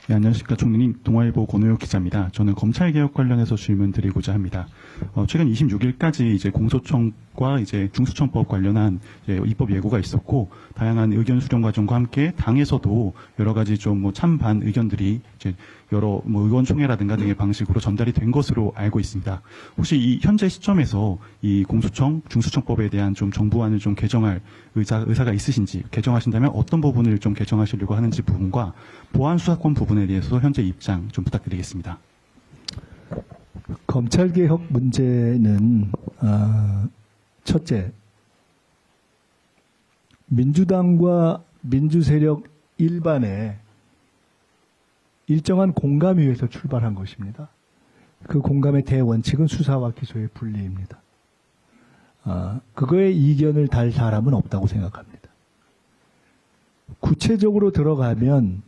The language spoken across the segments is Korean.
네, 안녕하십니까. 총리님, 동아일보 권우혁 기자입니다. 저는 검찰개혁 관련해서 질문 드리고자 합니다. 최근 26일까지 이제 공소청과 이제 중수청법 관련한 이제 입법 예고가 있었고, 다양한 의견 수렴 과정과 함께 당에서도 여러 가지 좀 뭐 찬반 의견들이 이제 여러 뭐 의원총회라든가 등의 방식으로 전달이 된 것으로 알고 있습니다. 혹시 이 현재 시점에서 이 공수청, 중수청법에 대한 좀 정부안을 좀 개정할 의사가 있으신지, 개정하신다면 어떤 부분을 좀 개정하시려고 하는지 부분과 보안 수사권 부분에 대해서 현재 입장 좀 부탁드리겠습니다. 검찰개혁 문제는 첫째, 민주당과 민주세력 일반의 일정한 공감 위에서 출발한 것입니다. 그 공감의 대원칙은 수사와 기소의 분리입니다. 그거에 이견을 달 사람은 없다고 생각합니다. 구체적으로 들어가면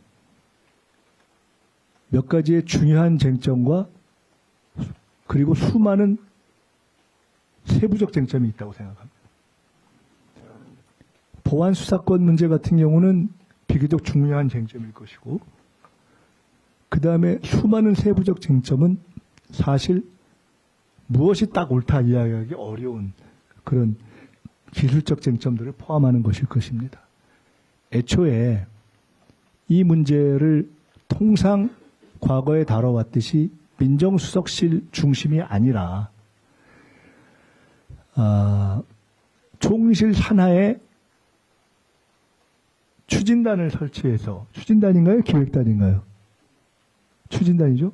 몇 가지의 중요한 쟁점과 그리고 수많은 세부적 쟁점이 있다고 생각합니다. 보안 수사권 문제 같은 경우는 비교적 중요한 쟁점일 것이고, 그 다음에 수많은 세부적 쟁점은 사실 무엇이 딱 옳다 이야기하기 어려운 그런 기술적 쟁점들을 포함하는 것일 것입니다. 애초에 이 문제를 통상 과거에 다뤄왔듯이 민정수석실 중심이 아니라 총리실 산하에 추진단을 설치해서, 추진단인가요? 기획단인가요? 추진단이죠?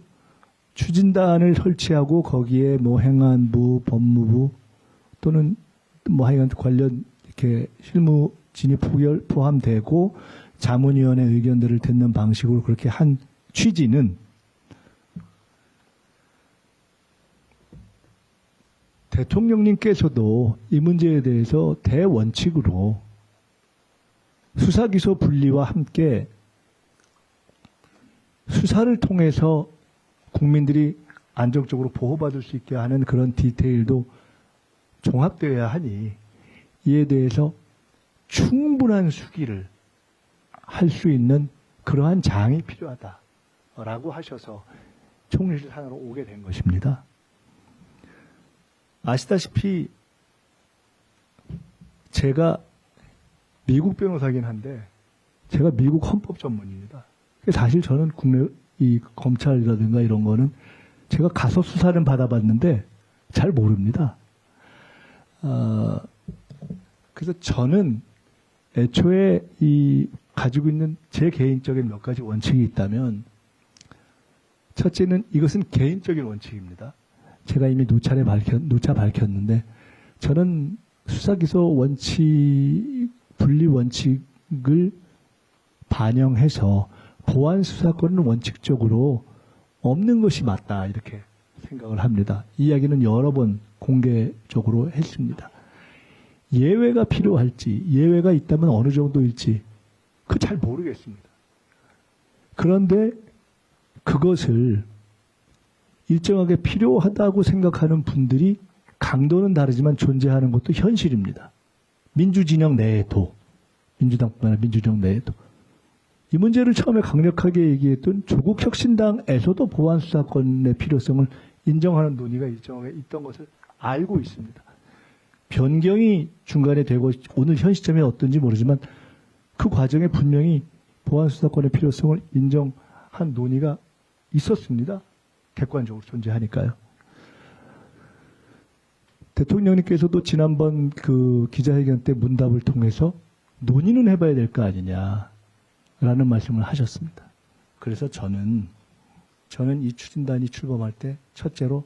추진단을 설치하고 거기에 뭐 행안부, 법무부 또는 뭐 하여간 관련 이렇게 실무 진입 포함되고 자문위원회 의견들을 듣는 방식으로 그렇게 한 취지는 대통령님께서도 이 문제에 대해서 대원칙으로 수사기소 분리와 함께 수사를 통해서 국민들이 안정적으로 보호받을 수 있게 하는 그런 디테일도 종합되어야 하니 이에 대해서 충분한 수기를 할 수 있는 그러한 장이 필요하다라고 하셔서 총리실 산하로 오게 된 것입니다. 아시다시피 제가 미국 변호사긴 한데 제가 미국 헌법 전문입니다. 사실 저는 국내 이 검찰이라든가 이런 거는 제가 가서 수사는 받아봤는데 잘 모릅니다. 그래서 저는 애초에 이 가지고 있는 제 개인적인 몇 가지 원칙이 있다면, 첫째는 이것은 개인적인 원칙입니다. 제가 이미 누차 밝혔는데, 저는 수사기소 원칙, 분리 원칙을 반영해서 보안 수사권은 원칙적으로 없는 것이 맞다, 이렇게 생각을 합니다. 이 이야기는 여러 번 공개적으로 했습니다. 예외가 필요할지, 예외가 있다면 어느 정도일지, 그거 잘 모르겠습니다. 그런데 그것을 일정하게 필요하다고 생각하는 분들이 강도는 다르지만 존재하는 것도 현실입니다. 민주진영 내에도, 민주당뿐만 아니라 민주진영 내에도. 이 문제를 처음에 강력하게 얘기했던 조국혁신당에서도 보안수사권의 필요성을 인정하는 논의가 일정하게 있던 것을 알고 있습니다. 변경이 중간에 되고 오늘 현 시점이 어떤지 모르지만 그 과정에 분명히 보안수사권의 필요성을 인정한 논의가 있었습니다. 객관적으로 존재하니까요. 대통령님께서도 지난번 그 기자회견 때 문답을 통해서 논의는 해봐야 될 거 아니냐라는 말씀을 하셨습니다. 그래서 저는 이 추진단이 출범할 때 첫째로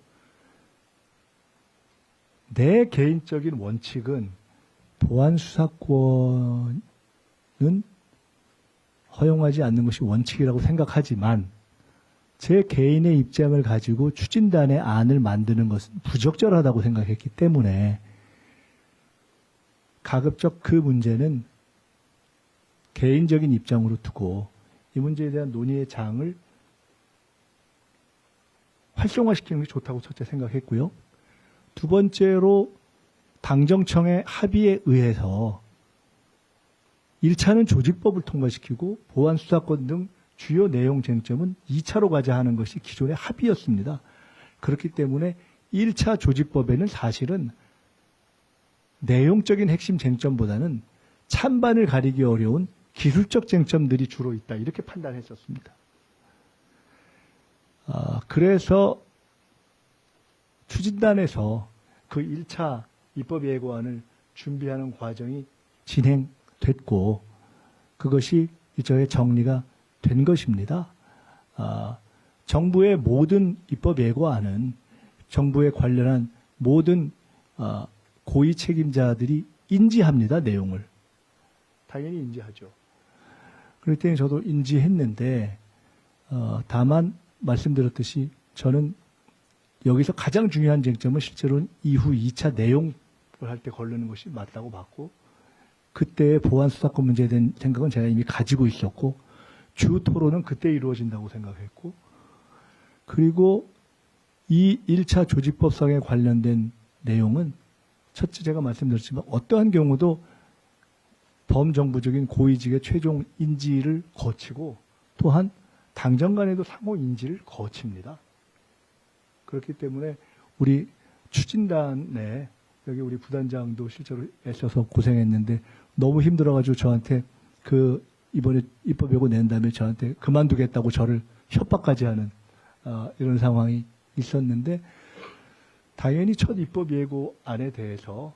내 개인적인 원칙은 보안수사권은 허용하지 않는 것이 원칙이라고 생각하지만 제 개인의 입장을 가지고 추진단의 안을 만드는 것은 부적절하다고 생각했기 때문에 가급적 그 문제는 개인적인 입장으로 두고 이 문제에 대한 논의의 장을 활성화시키는 게 좋다고 첫째 생각했고요. 두 번째로 당정청의 합의에 의해서 1차는 조직법을 통과시키고 보안수사권 등 주요 내용 쟁점은 2차로 가자 하는 것이 기존의 합의였습니다. 그렇기 때문에 1차 조직법에는 사실은 내용적인 핵심 쟁점보다는 찬반을 가리기 어려운 기술적 쟁점들이 주로 있다. 이렇게 판단했었습니다. 그래서 추진단에서 그 1차 입법예고안을 준비하는 과정이 진행됐고 그것이 일종의 정리가 된 것입니다. 정부의 모든 입법예고안은 정부에 관련한 모든 고위 책임자들이 인지합니다. 내용을. 당연히 인지하죠. 그럴 때는 저도 인지했는데 다만 말씀드렸듯이 저는 여기서 가장 중요한 쟁점은 실제로는 이후 2차 내용을 할 때 걸르는 것이 맞다고 봤고 그때의 보안 수사권 문제에 대한 생각은 제가 이미 가지고 있었고 주 토론은 그때 이루어진다고 생각했고 그리고 이 1차 조직법상에 관련된 내용은 첫째 제가 말씀드렸지만 어떠한 경우도 범정부적인 고위직의 최종 인지를 거치고 또한 당정 간에도 상호 인지를 거칩니다. 그렇기 때문에 우리 추진단에 여기 우리 부단장도 실제로 애써서 고생했는데 너무 힘들어가지고 저한테 이번에 입법예고 낸 다음에 저한테 그만두겠다고 저를 협박까지 하는 이런 상황이 있었는데 당연히 첫 입법예고안에 대해서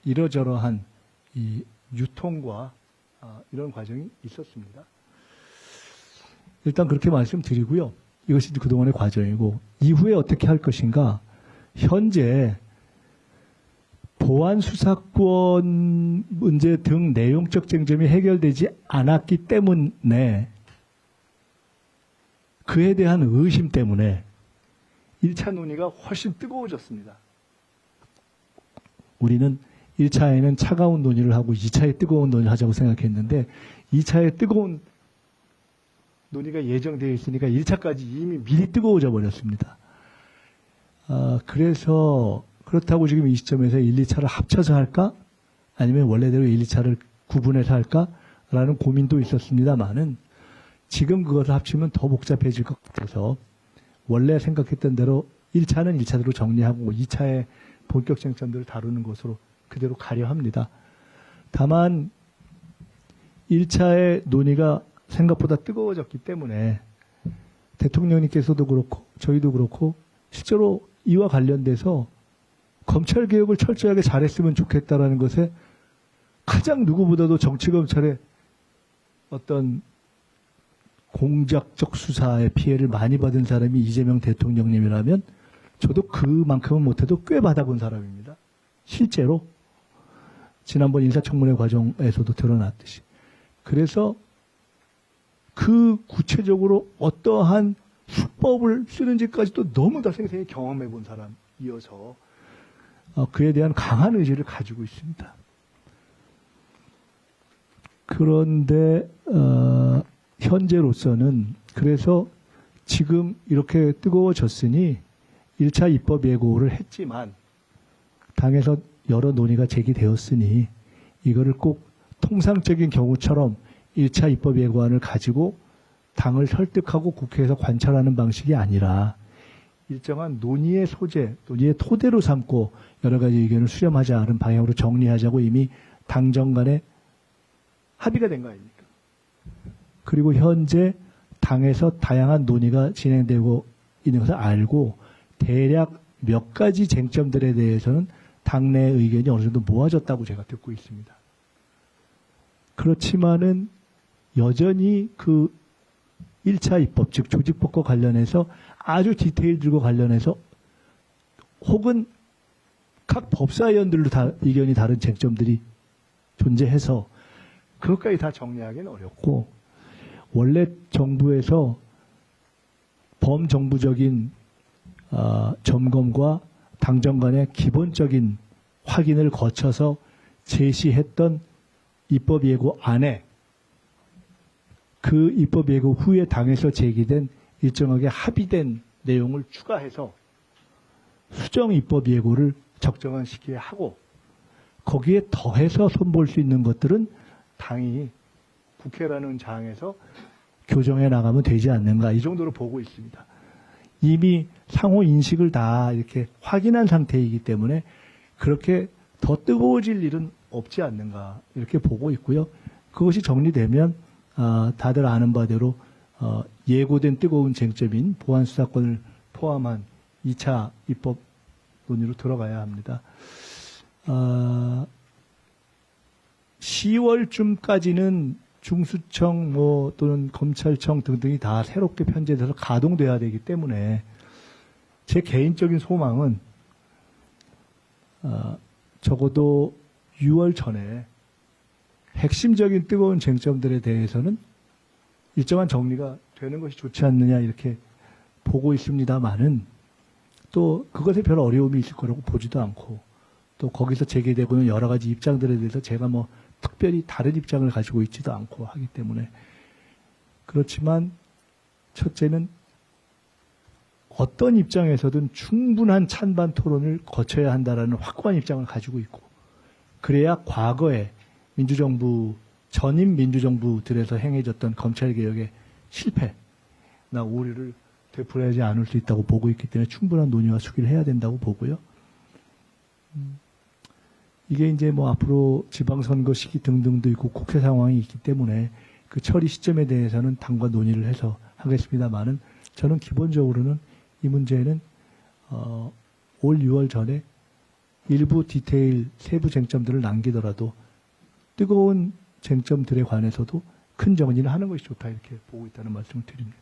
이러저러한 이 유통과 이런 과정이 있었습니다. 일단 그렇게 말씀드리고요. 이것이 그동안의 과정이고 이후에 어떻게 할 것인가. 현재 보안 수사권 문제 등 내용적 쟁점이 해결되지 않았기 때문에 그에 대한 의심 때문에 1차 논의가 훨씬 뜨거워졌습니다. 우리는 1차에는 차가운 논의를 하고 2차에 뜨거운 논의를 하자고 생각했는데 2차에 뜨거운 논의가 예정되어 있으니까 1차까지 이미 미리 뜨거워져 버렸습니다. 그래서 그렇다고 지금 이 시점에서 1, 2차를 합쳐서 할까? 아니면 원래대로 1, 2차를 구분해서 할까? 라는 고민도 있었습니다만은 지금 그것을 합치면 더 복잡해질 것 같아서 원래 생각했던 대로 1차는 1차대로 정리하고 2차의 본격 쟁점들을 다루는 것으로 그대로 가려 합니다. 다만 1차의 논의가 생각보다 뜨거워졌기 때문에 대통령님께서도 그렇고 저희도 그렇고 실제로 이와 관련돼서 검찰개혁을 철저하게 잘했으면 좋겠다라는 것에 가장 누구보다도 정치검찰의 어떤 공작적 수사의 피해를 많이 받은 사람이 이재명 대통령님이라면 저도 그만큼은 못해도 꽤 받아본 사람입니다. 실제로 지난번 인사청문회 과정에서도 드러났듯이. 그래서 그 구체적으로 어떠한 수법을 쓰는지까지도 너무 다 생생히 경험해 본 사람이어서 그에 대한 강한 의지를 가지고 있습니다. 그런데 현재로서는 그래서 지금 이렇게 뜨거워졌으니 1차 입법 예고를 했지만 당에서 여러 논의가 제기되었으니 이거를 꼭 통상적인 경우처럼 1차 입법 예고안을 가지고 당을 설득하고 국회에서 관찰하는 방식이 아니라 일정한 논의의 소재, 논의의 토대로 삼고 여러 가지 의견을 수렴하자는 방향으로 정리하자고 이미 당정 간에 합의가 된 거 아닙니까? 그리고 현재 당에서 다양한 논의가 진행되고 있는 것을 알고 대략 몇 가지 쟁점들에 대해서는 당내 의견이 어느 정도 모아졌다고 제가 듣고 있습니다. 그렇지만은 여전히 그 1차 입법, 즉 조직법과 관련해서 아주 디테일들과 관련해서 혹은 각 법사위원들로 다 의견이 다른 쟁점들이 존재해서 그것까지 다 정리하기는 어렵고 원래 정부에서 범정부적인 점검과 당정 간의 기본적인 확인을 거쳐서 제시했던 입법 예고 안에 그 입법 예고 후에 당에서 제기된 일정하게 합의된 내용을 추가해서 수정 입법 예고를 적정한 시기에 하고 거기에 더해서 손볼 수 있는 것들은 당이 국회라는 장에서 교정해 나가면 되지 않는가 이 정도로 보고 있습니다. 이미 상호 인식을 다 이렇게 확인한 상태이기 때문에 그렇게 더 뜨거워질 일은 없지 않는가 이렇게 보고 있고요. 그것이 정리되면 다들 아는 바대로 예고된 뜨거운 쟁점인 보안 수사권을 포함한 2차 입법 논의로 들어가야 합니다. 10월쯤까지는 중수청 또는 검찰청 등등이 다 새롭게 편제돼서 가동돼야 되기 때문에 제 개인적인 소망은 적어도 6월 전에 핵심적인 뜨거운 쟁점들에 대해서는 일정한 정리가 되는 것이 좋지 않느냐 이렇게 보고 있습니다만은 또 그것에 별 어려움이 있을 거라고 보지도 않고 또 거기서 제기되고 있는 여러 가지 입장들에 대해서 제가 특별히 다른 입장을 가지고 있지도 않고 하기 때문에 그렇지만 첫째는 어떤 입장에서든 충분한 찬반 토론을 거쳐야 한다라는 확고한 입장을 가지고 있고 그래야 과거에 민주정부 전임 민주정부들에서 행해졌던 검찰개혁의 실패나 오류를 되풀이하지 않을 수 있다고 보고 있기 때문에 충분한 논의와 수기를 해야 된다고 보고요. 이게 이제 앞으로 지방선거 시기 등등도 있고 국회 상황이 있기 때문에 그 처리 시점에 대해서는 당과 논의를 해서 하겠습니다만은 저는 기본적으로는 이 문제는 올 6월 전에 일부 디테일 세부 쟁점들을 남기더라도 뜨거운 쟁점들에 관해서도 큰 정리를 하는 것이 좋다 이렇게 보고 있다는 말씀을 드립니다.